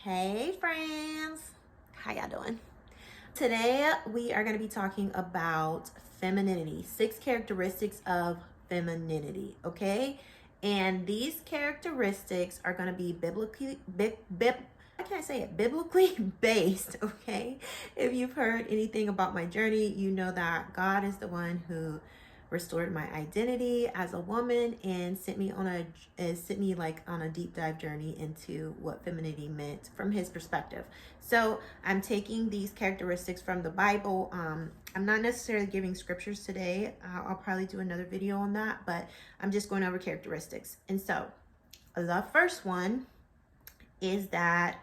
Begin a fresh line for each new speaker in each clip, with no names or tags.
Hey friends, how y'all doing? Today we are going to be talking about femininity, 6 characteristics of femininity, okay? And these characteristics are going to be biblically based, okay? If you've heard anything about my journey, you know that God is the one who restored my identity as a woman and sent me on a deep dive journey into what femininity meant from his perspective. So I'm taking these characteristics from the Bible. I'm not necessarily giving scriptures today. I'll probably do another video on that, but I'm just going over characteristics. And so the first one is that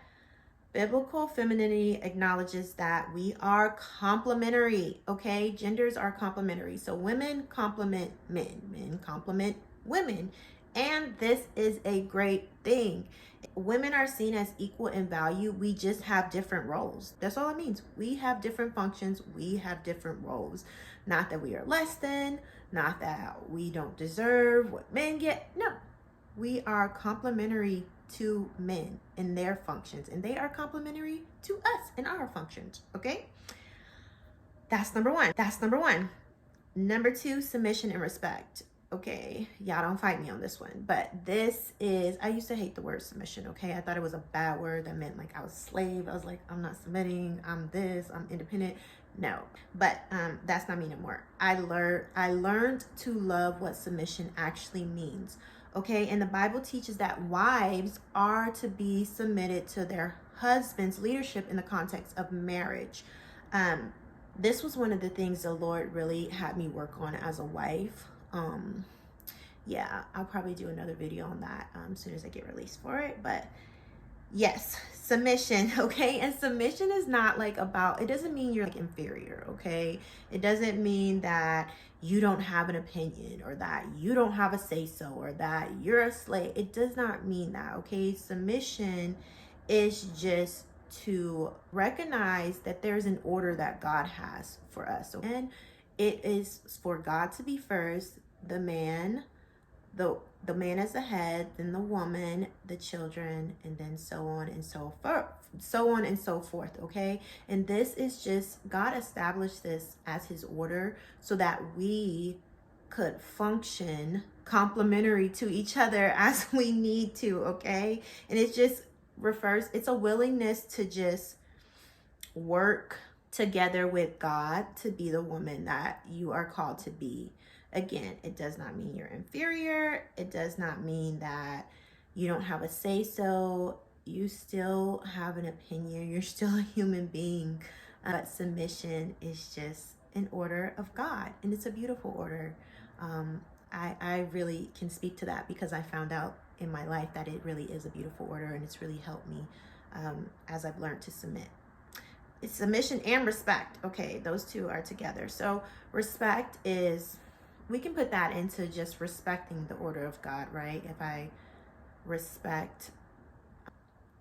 biblical femininity acknowledges that we are complementary, okay? Genders are complementary. So women complement men, men complement women. And this is a great thing. Women are seen as equal in value. We just have different roles. That's all it means. We have different functions. We have different roles. Not that we are less than, not that we don't deserve what men get. No, we are complementary to men in their functions, and they are complementary to us in our functions, okay? That's number one. Number 2, submission and respect. Okay, y'all don't fight me on this one, but this is, I used to hate the word submission, okay? I thought it was a bad word that meant like I was a slave. I was like, I'm not submitting, I'm this, I'm independent. No, but that's not me no more. I learned to love what submission actually means. Okay, and the Bible teaches that wives are to be submitted to their husband's leadership in the context of marriage. This was one of the things the Lord really had me work on as a wife. Yeah, I'll probably do another video on that as soon as I get released for it. But yes, submission, okay? And submission is not like about, it doesn't mean you're like inferior, okay? It doesn't mean that you don't have an opinion or that you don't have a say-so or that you're a slave. It does not mean that, okay? Submission is just to recognize that there's an order that God has for us. And it is for God to be first, the man as the head, then the woman, the children, and then so on and so forth, okay? And this is just, God established this as his order so that we could function complementary to each other as we need to, okay? And it just it's a willingness to just work together with God to be the woman that you are called to be. Again, it does not mean you're inferior. It does not mean that you don't have a say-so. You still have an opinion. You're still a human being. But submission is just an order of God, and it's a beautiful order. I really can speak to that because I found out in my life that it really is a beautiful order, and it's really helped me as I've learned to submit. It's submission and respect. Okay, those two are together. So respect is, we can put that into just respecting the order of God, right? If I respect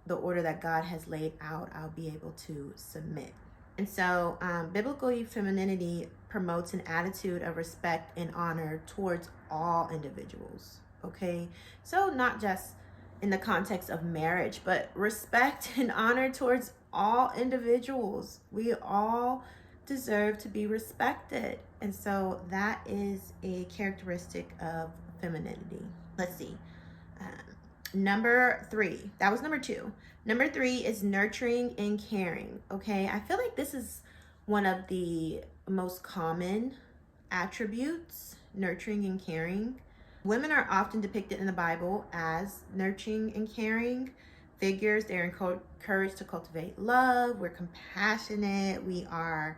the order that God has laid out, I'll be able to submit. And so biblical femininity promotes an attitude of respect and honor towards all individuals, okay? So not just in the context of marriage, but respect and honor towards all individuals. We all deserve to be respected. And so that is a characteristic of femininity. Let's see. Number 3, that was number 2. Number 3 is nurturing and caring. Okay, I feel like this is one of the most common attributes, nurturing and caring. Women are often depicted in the Bible as nurturing and caring figures. They're encouraged to cultivate love. We're compassionate. We are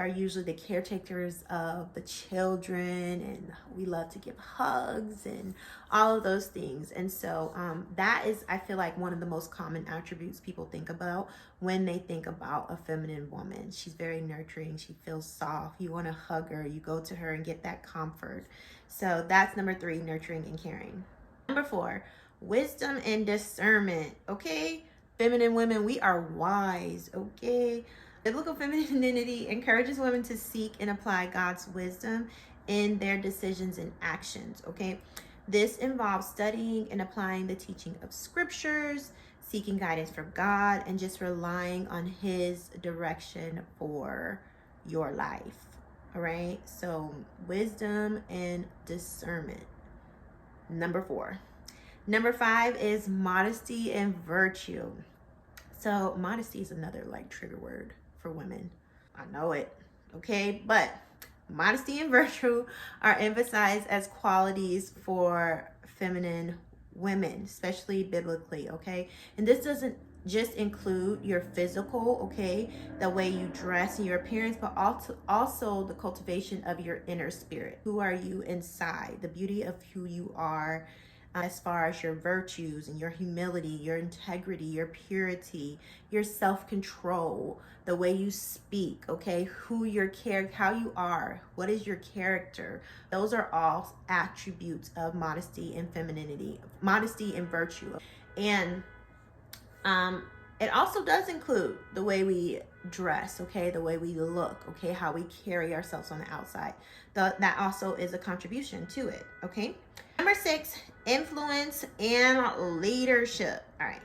usually the caretakers of the children, and we love to give hugs and all of those things. And so that is, I feel like, one of the most common attributes people think about when they think about a feminine woman. She's very nurturing. She feels soft. You want to hug her. You go to her and get that comfort. So that's number 3, nurturing and caring. Number 4, wisdom and discernment. Okay, feminine women, we are wise. Okay. Biblical femininity encourages women to seek and apply God's wisdom in their decisions and actions, okay? This involves studying and applying the teaching of scriptures, seeking guidance from God, and just relying on His direction for your life. All right. So wisdom and discernment. Number 4. Number 5 is modesty and virtue. So modesty is another like trigger word for women. I know it. Okay. But modesty and virtue are emphasized as qualities for feminine women, especially biblically, okay? And this doesn't just include your physical, okay, the way you dress and your appearance, but also the cultivation of your inner spirit. Who are you inside? The beauty of who you are, as far as your virtues and your humility, your integrity, your purity, your self-control, the way you speak, okay, who your character, how you are, what is your character. Those are all attributes of modesty and femininity, modesty and virtue. And it also does include the way we dress, okay, the way we look, okay, how we carry ourselves on the outside. That also is a contribution to it, okay? Number 6, influence and leadership. All right.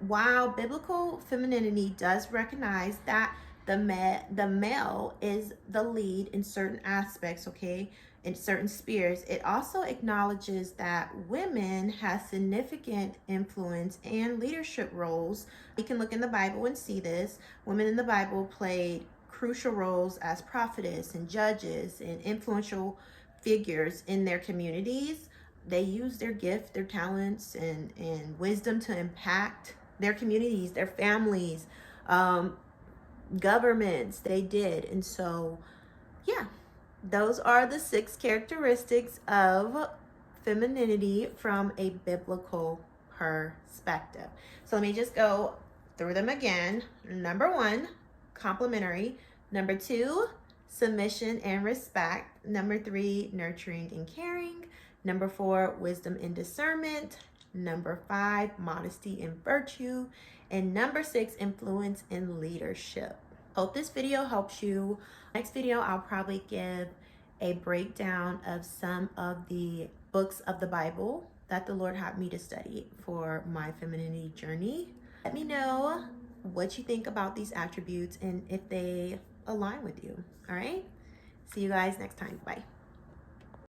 While biblical femininity does recognize that the male is the lead in certain aspects, okay, in certain spheres, it also acknowledges that women have significant influence and leadership roles. You can look in the Bible and see this. Women in the Bible played crucial roles as prophetess and judges and influential figures in their communities. They used their gift, their talents, and wisdom to impact their communities, their families, governments. They did. And so, yeah, those are the 6 characteristics of femininity from a biblical perspective. So let me just go through them again. Number 1, complementary. Number 2, submission and respect. Number 3, nurturing and caring. Number 4, wisdom and discernment. Number 5, modesty and virtue. And number 6, influence and leadership. Hope this video helps you. Next video, I'll probably give a breakdown of some of the books of the Bible that the Lord had me to study for my femininity journey. Let me know what you think about these attributes and if they align with you. All right? See you guys next time. Bye.